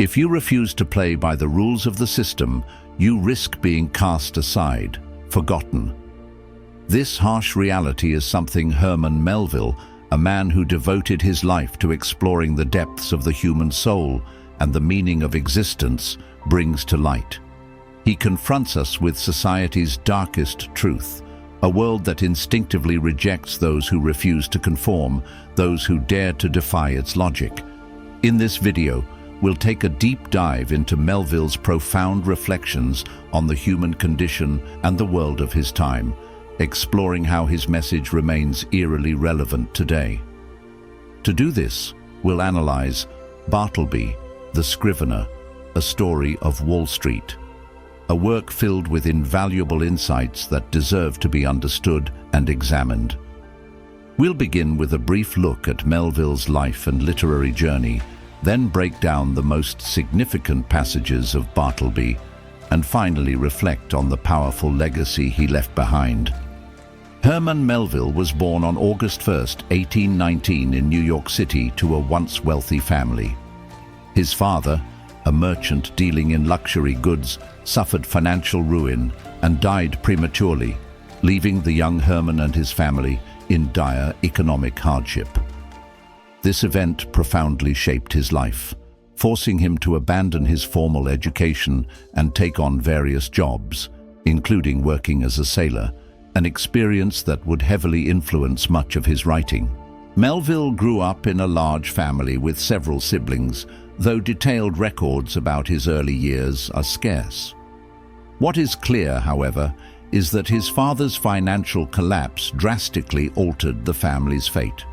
If you refuse to play by the rules of the system, you risk being cast aside, forgotten. This harsh reality is something Herman Melville, a man who devoted his life to exploring the depths of the human soul and the meaning of existence, brings to light. He confronts us with society's darkest truth, a world that instinctively rejects those who refuse to conform, those who dare to defy its logic. In this video, we'll take a deep dive into Melville's profound reflections on the human condition and the world of his time, exploring how his message remains eerily relevant today. To do this, we'll analyze Bartleby, the Scrivener, a story of Wall Street, a work filled with invaluable insights that deserve to be understood and examined. We'll begin with a brief look at Melville's life and literary journey, then break down the most significant passages of Bartleby, and finally reflect on the powerful legacy he left behind. Herman Melville was born on August 1, 1819 in New York City to a once wealthy family. His father, a merchant dealing in luxury goods, suffered financial ruin and died prematurely, leaving the young Herman and his family in dire economic hardship. This event profoundly shaped his life, forcing him to abandon his formal education and take on various jobs, including working as a sailor, an experience that would heavily influence much of his writing. Melville grew up in a large family with several siblings, though detailed records about his early years are scarce. What is clear, however, is that his father's financial collapse drastically altered the family's fate.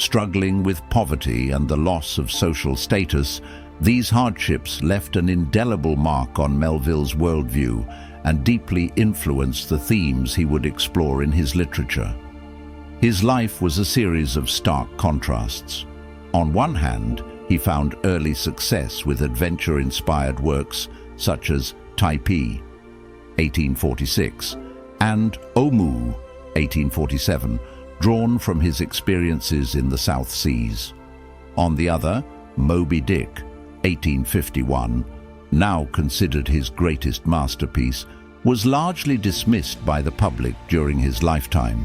Struggling with poverty and the loss of social status, these hardships left an indelible mark on Melville's worldview and deeply influenced the themes he would explore in his literature. His life was a series of stark contrasts. On one hand, he found early success with adventure-inspired works such as Typee, 1846, and Omoo, 1847, drawn from his experiences in the South Seas. On the other, Moby-Dick, 1851, now considered his greatest masterpiece, was largely dismissed by the public during his lifetime.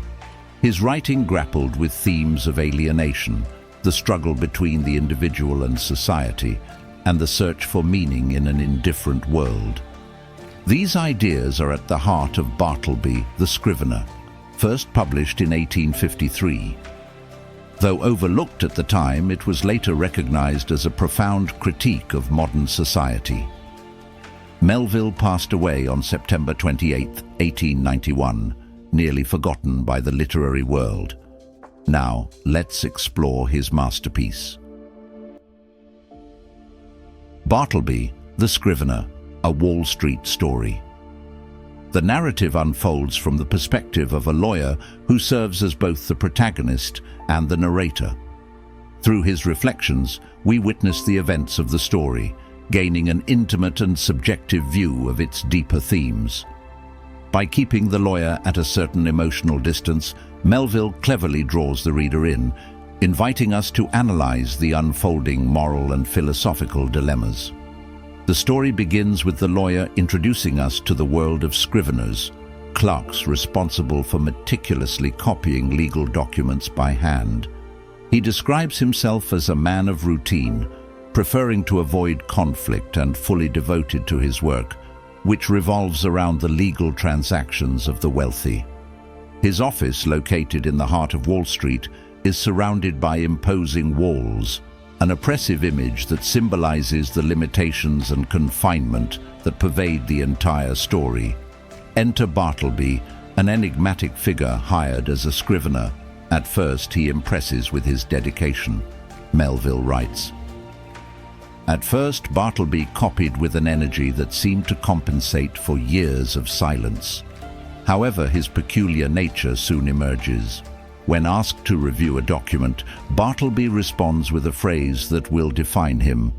His writing grappled with themes of alienation, the struggle between the individual and society, and the search for meaning in an indifferent world. These ideas are at the heart of Bartleby, the Scrivener, first published in 1853. Though overlooked at the time, it was later recognized as a profound critique of modern society. Melville passed away on September 28, 1891, nearly forgotten by the literary world. Now, let's explore his masterpiece. Bartleby, the Scrivener, a Wall Street story. The narrative unfolds from the perspective of a lawyer who serves as both the protagonist and the narrator. Through his reflections, we witness the events of the story, gaining an intimate and subjective view of its deeper themes. By keeping the lawyer at a certain emotional distance, Melville cleverly draws the reader in, inviting us to analyze the unfolding moral and philosophical dilemmas. The story begins with the lawyer introducing us to the world of scriveners, clerks responsible for meticulously copying legal documents by hand. He describes himself as a man of routine, preferring to avoid conflict and fully devoted to his work, which revolves around the legal transactions of the wealthy. His office, located in the heart of Wall Street, is surrounded by imposing walls, an oppressive image that symbolizes the limitations and confinement that pervade the entire story. Enter Bartleby, an enigmatic figure hired as a scrivener. At first, he impresses with his dedication, Melville writes. At first, Bartleby copied with an energy that seemed to compensate for years of silence. However, his peculiar nature soon emerges. When asked to review a document, Bartleby responds with a phrase that will define him: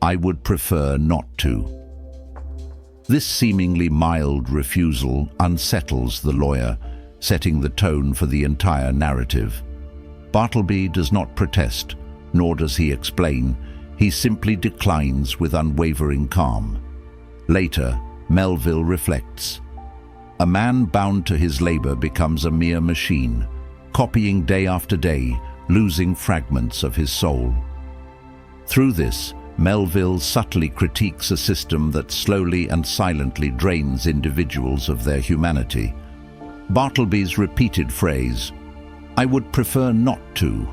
"I would prefer not to." This seemingly mild refusal unsettles the lawyer, setting the tone for the entire narrative. Bartleby does not protest, nor does he explain. He simply declines with unwavering calm. Later, Melville reflects. A man bound to his labor becomes a mere machine, copying day after day, losing fragments of his soul. Through this, Melville subtly critiques a system that slowly and silently drains individuals of their humanity. Bartleby's repeated phrase, "I would prefer not to,"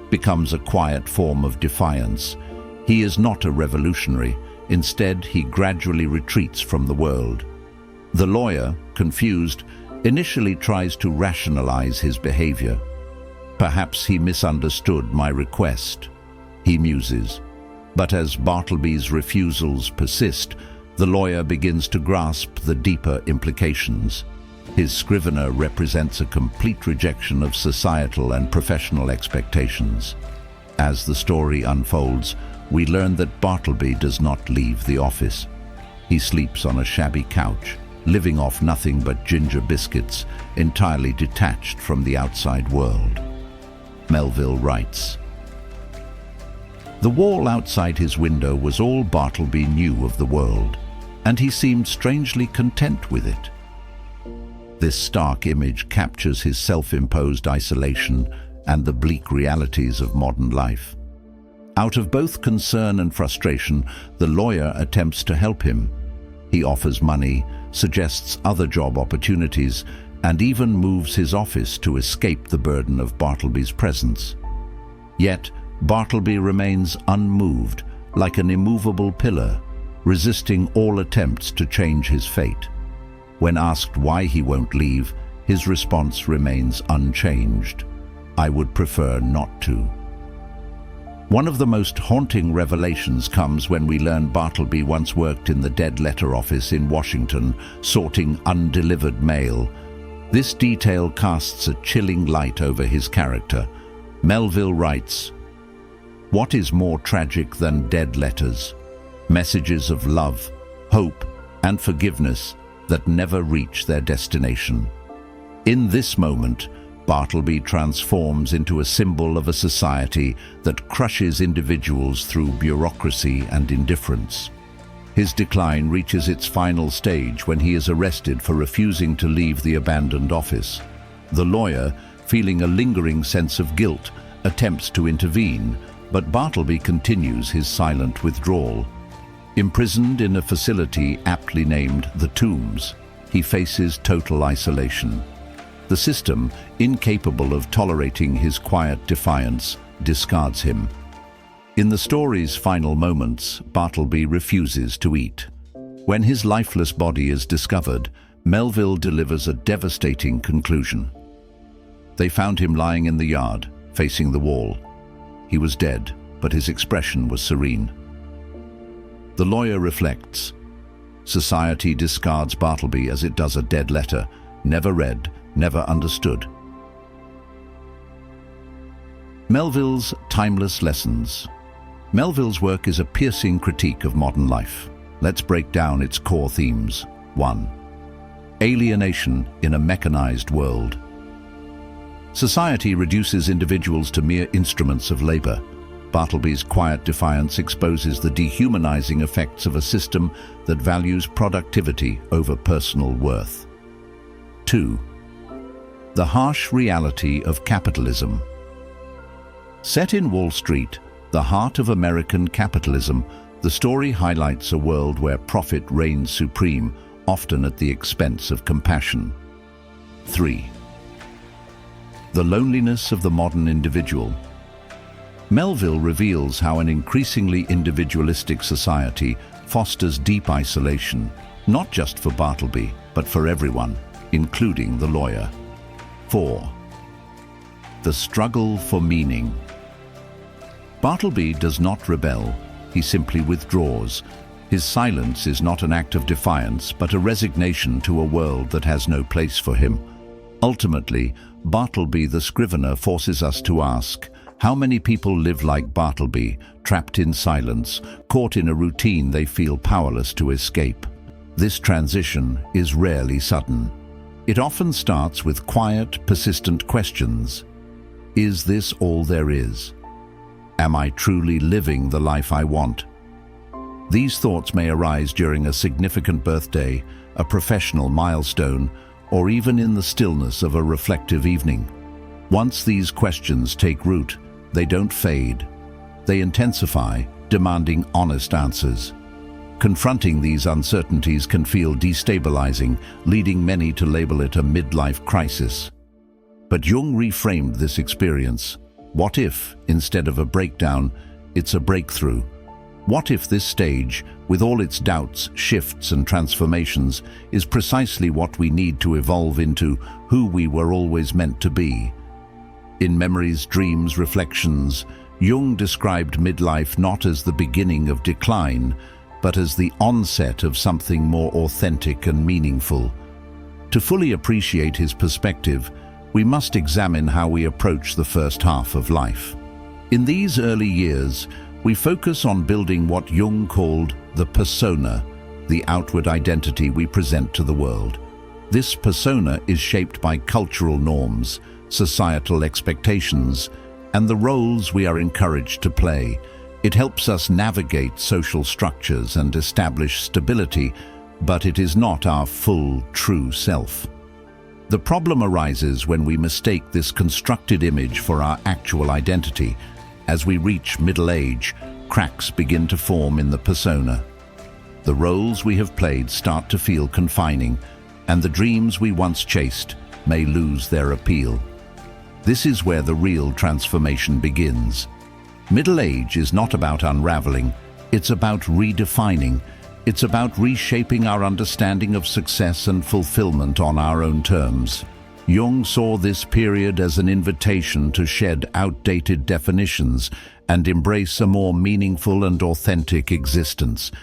becomes a quiet form of defiance. He is not a revolutionary. Instead, he gradually retreats from the world. The lawyer, confused, initially tries to rationalize his behavior. "Perhaps he misunderstood my request," he muses. But as Bartleby's refusals persist, the lawyer begins to grasp the deeper implications. His scrivener represents a complete rejection of societal and professional expectations. As the story unfolds, we learn that Bartleby does not leave the office. He sleeps on a shabby couch, living off nothing but ginger biscuits, entirely detached from the outside world. Melville writes, "The wall outside his window was all Bartleby knew of the world, and he seemed strangely content with it." This stark image captures his self-imposed isolation and the bleak realities of modern life. Out of both concern and frustration, the lawyer attempts to help him. He offers money, suggests other job opportunities, and even moves his office to escape the burden of Bartleby's presence. Yet, Bartleby remains unmoved, like an immovable pillar, resisting all attempts to change his fate. When asked why he won't leave, his response remains unchanged. "I would prefer not to." One of the most haunting revelations comes when we learn Bartleby once worked in the dead letter office in Washington, sorting undelivered mail. This detail casts a chilling light over his character. Melville writes, "What is more tragic than dead letters? Messages of love, hope, and forgiveness that never reach their destination." In this moment, Bartleby transforms into a symbol of a society that crushes individuals through bureaucracy and indifference. His decline reaches its final stage when he is arrested for refusing to leave the abandoned office. The lawyer, feeling a lingering sense of guilt, attempts to intervene, but Bartleby continues his silent withdrawal. Imprisoned in a facility aptly named the Tombs, he faces total isolation. The system, incapable of tolerating his quiet defiance, discards him. In the story's final moments, Bartleby refuses to eat. When his lifeless body is discovered, Melville delivers a devastating conclusion. "They found him lying in the yard, facing the wall. He was dead, but his expression was serene." The lawyer reflects. Society discards Bartleby as it does a dead letter, never read, never understood. Melville's timeless lessons. Melville's work is a piercing critique of modern life. Let's break down its core themes. 1. Alienation in a mechanized world. Society reduces individuals to mere instruments of labor. Bartleby's quiet defiance exposes the dehumanizing effects of a system that values productivity over personal worth. 2. The harsh reality of capitalism. Set in Wall Street, the heart of American capitalism, the story highlights a world where profit reigns supreme, often at the expense of compassion. 3. The loneliness of the modern individual. Melville reveals how an increasingly individualistic society fosters deep isolation, not just for Bartleby, but for everyone, including the lawyer. 4. The struggle for meaning. Bartleby does not rebel, he simply withdraws. His silence is not an act of defiance, but a resignation to a world that has no place for him. Ultimately, Bartleby the scrivener forces us to ask, how many people live like Bartleby, trapped in silence, caught in a routine they feel powerless to escape? This transition is rarely sudden. It often starts with quiet, persistent questions. Is this all there is? Am I truly living the life I want? These thoughts may arise during a significant birthday, a professional milestone, or even in the stillness of a reflective evening. Once these questions take root, they don't fade. They intensify, demanding honest answers. Confronting these uncertainties can feel destabilizing, leading many to label it a midlife crisis. But Jung reframed this experience. What if, instead of a breakdown, it's a breakthrough? What if this stage, with all its doubts, shifts and transformations, is precisely what we need to evolve into who we were always meant to be? In Memories, Dreams, Reflections, Jung described midlife not as the beginning of decline, but as the onset of something more authentic and meaningful. To fully appreciate his perspective, we must examine how we approach the first half of life. In these early years, we focus on building what Jung called the persona, the outward identity we present to the world. This persona is shaped by cultural norms, societal expectations, and the roles we are encouraged to play. It helps us navigate social structures and establish stability, but it is not our full, true self. The problem arises when we mistake this constructed image for our actual identity. As we reach middle age, cracks begin to form in the persona. The roles we have played start to feel confining, and the dreams we once chased may lose their appeal. This is where the real transformation begins. Middle age is not about unraveling, it's about redefining. It's about reshaping our understanding of success and fulfillment on our own terms. Jung saw this period as an invitation to shed outdated definitions and embrace a more meaningful and authentic existence.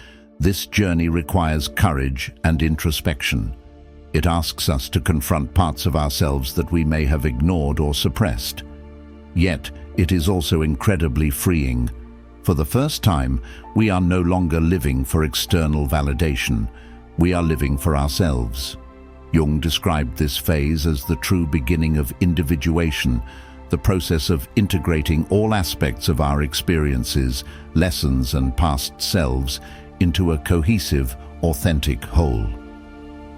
This journey requires courage and introspection. It asks us to confront parts of ourselves that we may have ignored or suppressed. Yet, it is also incredibly freeing. For the first time, we are no longer living for external validation. We are living for ourselves. Jung described this phase as the true beginning of individuation, the process of integrating all aspects of our experiences, lessons, and past selves into a cohesive, authentic whole.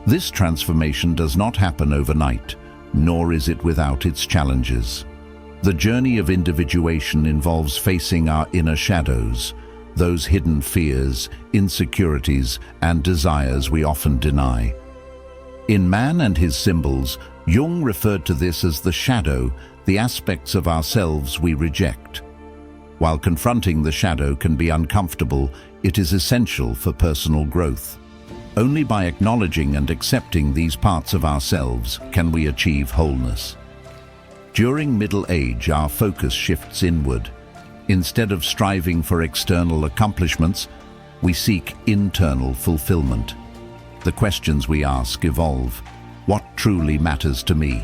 This transformation does not happen overnight, nor is it without its challenges. The journey of individuation involves facing our inner shadows, those hidden fears, insecurities, and desires we often deny. In Man and His Symbols, Jung referred to this as the shadow, the aspects of ourselves we reject. While confronting the shadow can be uncomfortable, it is essential for personal growth. Only by acknowledging and accepting these parts of ourselves can we achieve wholeness. During middle age, our focus shifts inward. Instead of striving for external accomplishments, we seek internal fulfillment. The questions we ask evolve. What truly matters to me?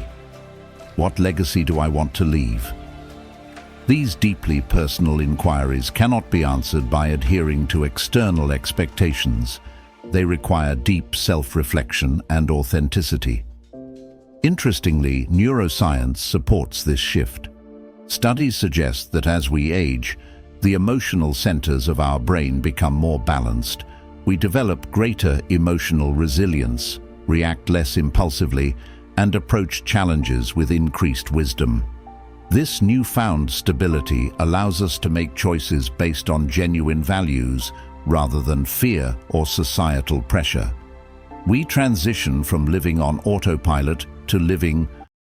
What legacy do I want to leave? These deeply personal inquiries cannot be answered by adhering to external expectations. They require deep self-reflection and authenticity. Interestingly, neuroscience supports this shift. Studies suggest that as we age, the emotional centers of our brain become more balanced. We develop greater emotional resilience, react less impulsively, and approach challenges with increased wisdom. This newfound stability allows us to make choices based on genuine values rather than fear or societal pressure. We transition from living on autopilot to living